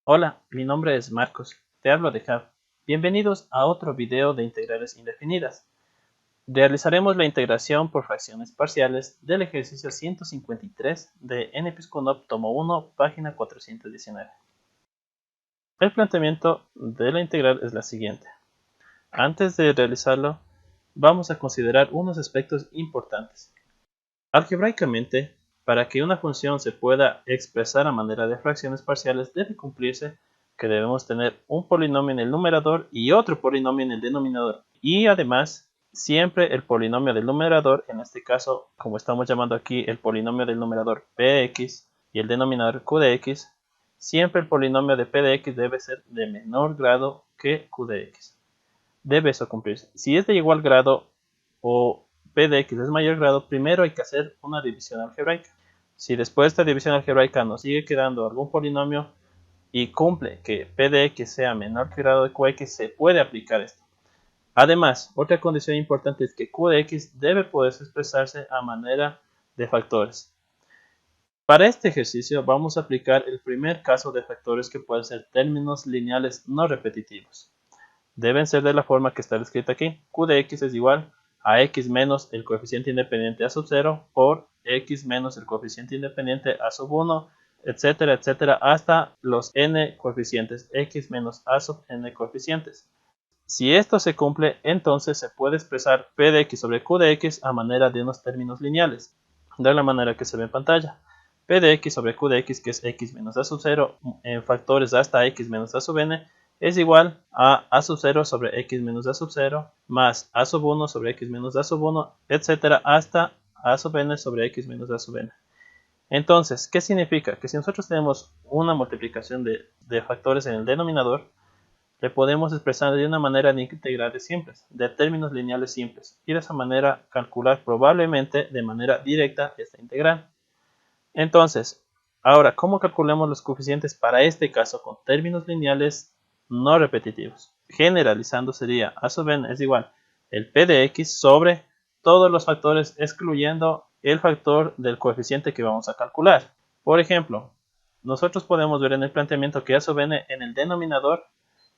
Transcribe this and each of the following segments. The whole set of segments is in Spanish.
Hola, mi nombre es Marcos, te hablo de Java. Bienvenidos a otro video de integrales indefinidas. Realizaremos la integración por fracciones parciales del ejercicio 153 de NPSCUNOP tomo 1, página 419. El planteamiento de la integral es la siguiente. Antes de realizarlo, vamos a considerar unos aspectos importantes. Algebraicamente, para que una función se pueda expresar a manera de fracciones parciales, debe cumplirse que debemos tener un polinomio en el numerador y otro polinomio en el denominador. Y además, siempre el polinomio del numerador, en este caso, como estamos llamando aquí el polinomio del numerador p de x y el denominador q de x, siempre el polinomio de p de x debe ser de menor grado que q de x. Debe eso cumplirse. Si es de igual grado o p de x es mayor grado, primero hay que hacer una división algebraica. Si después de esta división algebraica nos sigue quedando algún polinomio y cumple que p de x sea menor que grado de qx, se puede aplicar esto. Además, otra condición importante es que q de x debe poder expresarse a manera de factores. Para este ejercicio vamos a aplicar el primer caso de factores, que pueden ser términos lineales no repetitivos. Deben ser de la forma que está escrita aquí. Q de x es igual a x menos el coeficiente independiente a sub 0 por x menos el coeficiente independiente a sub 1, etcétera, etcétera, hasta los n coeficientes, x menos a sub n coeficientes. Si esto se cumple, entonces se puede expresar p de x sobre q de x a manera de unos términos lineales, de la manera que se ve en pantalla. P de x sobre q de x, que es x menos a sub 0 en factores hasta x menos a sub n, es igual a sub 0 sobre x menos a sub 0 más a sub 1 sobre x menos a sub 1, etcétera, hasta a sub n sobre x menos a sub n. Entonces, ¿qué significa? Que si nosotros tenemos una multiplicación de factores en el denominador, le podemos expresar de una manera de integrales simples, de términos lineales simples, y de esa manera calcular probablemente de manera directa esta integral. Entonces, ahora, ¿cómo calculamos los coeficientes para este caso con términos lineales no repetitivos? Generalizando sería a sub n es igual el p de x sobre todos los factores excluyendo el factor del coeficiente que vamos a calcular. Por ejemplo, nosotros podemos ver en el planteamiento que a sub n en el denominador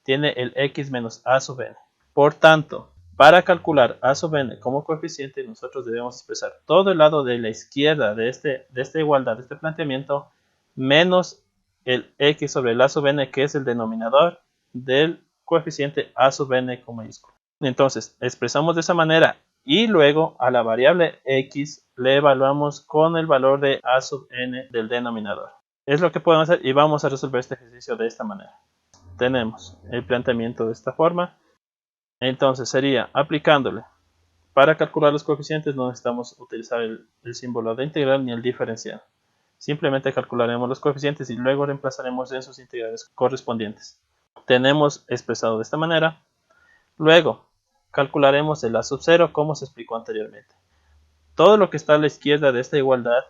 tiene el x menos a sub n. Por tanto, para calcular a sub n como coeficiente, nosotros debemos expresar todo el lado de la izquierda de esta igualdad, de este planteamiento, menos el x sobre el a sub n, que es el denominador del coeficiente a sub n con mayúscula. Entonces, expresamos de esa manera y luego a la variable x le evaluamos con el valor de a sub n del denominador. Es lo que podemos hacer y vamos a resolver este ejercicio de esta manera. Tenemos el planteamiento de esta forma. Entonces sería aplicándole. Para calcular los coeficientes no necesitamos utilizar el símbolo de integral ni el diferencial. Simplemente calcularemos los coeficientes y luego reemplazaremos en sus integrales correspondientes. Tenemos expresado de esta manera. Luego calcularemos el a sub 0 como se explicó anteriormente. Todo lo que está a la izquierda de esta igualdad,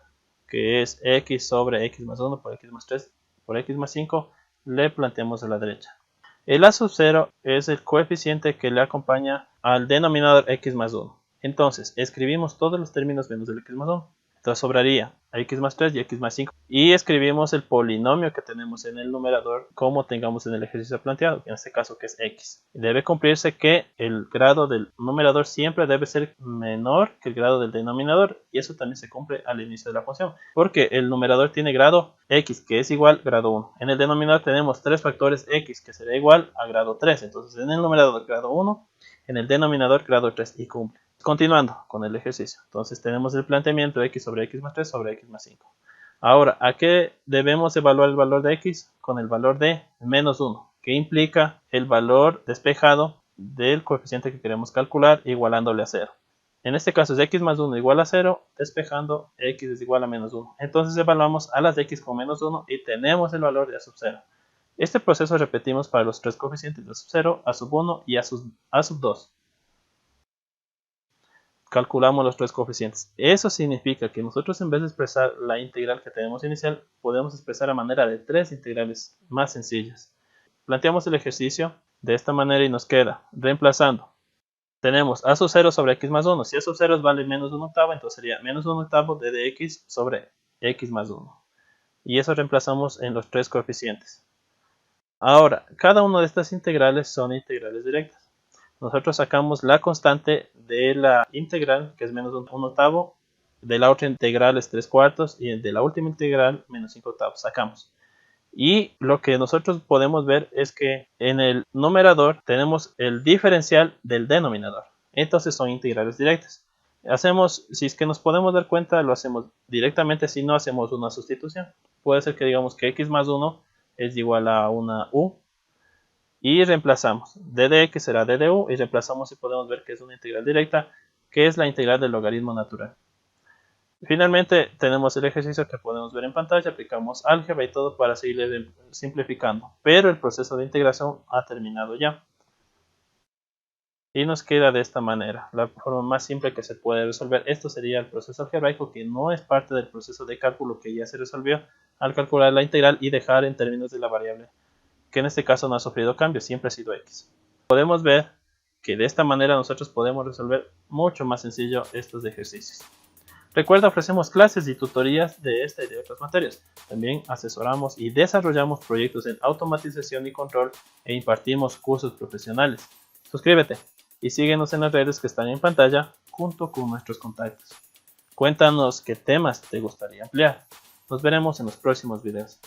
que es x sobre x más 1 por x más 3 por x más 5, le planteamos a la derecha. El a sub 0 es el coeficiente que le acompaña al denominador x más 1. Entonces, escribimos todos los términos menos el x más 1. Entonces sobraría x más 3 y x más 5. Y escribimos el polinomio que tenemos en el numerador como tengamos en el ejercicio planteado, en este caso que es x. Debe cumplirse que el grado del numerador siempre debe ser menor que el grado del denominador. Y eso también se cumple al inicio de la función, porque el numerador tiene grado x, que es igual a grado 1. En el denominador tenemos 3 factores x, que será igual a grado 3. Entonces en el numerador grado 1, en el denominador grado 3 y cumple. Continuando con el ejercicio, entonces tenemos el planteamiento x sobre x más 3 sobre x más 5. Ahora, ¿a qué debemos evaluar el valor de x? Con el valor de menos 1, que implica el valor despejado del coeficiente que queremos calcular igualándole a 0. En este caso es x más 1 igual a 0, despejando x es igual a menos 1. Entonces evaluamos a las x con menos 1 y tenemos el valor de a sub 0. Este proceso repetimos para los tres coeficientes de a sub 0, a sub 1 y a sub 2. Calculamos los tres coeficientes. Eso significa que nosotros, en vez de expresar la integral que tenemos inicial, podemos expresar a manera de tres integrales más sencillas. Planteamos el ejercicio de esta manera y nos queda, reemplazando, tenemos a sub 0 sobre x más 1. Si a sub 0 vale menos 1 octavo, entonces sería menos 1 octavo de dx sobre x más 1. Y eso reemplazamos en los tres coeficientes. Ahora, cada una de estas integrales son integrales directas. Nosotros sacamos la constante de la integral, que es menos un octavo, de la otra integral es 3/4 y de la última integral menos 5/8 sacamos. Y lo que nosotros podemos ver es que en el numerador tenemos el diferencial del denominador. Entonces son integrales directas. Si es que nos podemos dar cuenta, lo hacemos directamente si no hacemos una sustitución. Puede ser que digamos que x más 1 es igual a una u y reemplazamos d de x será d de u y reemplazamos y podemos ver que es una integral directa, que es la integral del logaritmo natural. Finalmente tenemos el ejercicio que podemos ver en pantalla, aplicamos álgebra y todo para seguir simplificando, pero el proceso de integración ha terminado ya. Y nos queda de esta manera, la forma más simple que se puede resolver. Esto sería el proceso algebraico, que no es parte del proceso de cálculo que ya se resolvió al calcular la integral y dejar en términos de la variable, que en este caso no ha sufrido cambios, siempre ha sido x. Podemos ver que de esta manera nosotros podemos resolver mucho más sencillo estos ejercicios. Recuerda, ofrecemos clases y tutorías de esta y de otras materias. También asesoramos y desarrollamos proyectos en automatización y control e impartimos cursos profesionales. Suscríbete y síguenos en las redes que están en pantalla junto con nuestros contactos. Cuéntanos qué temas te gustaría ampliar. Nos veremos en los próximos videos.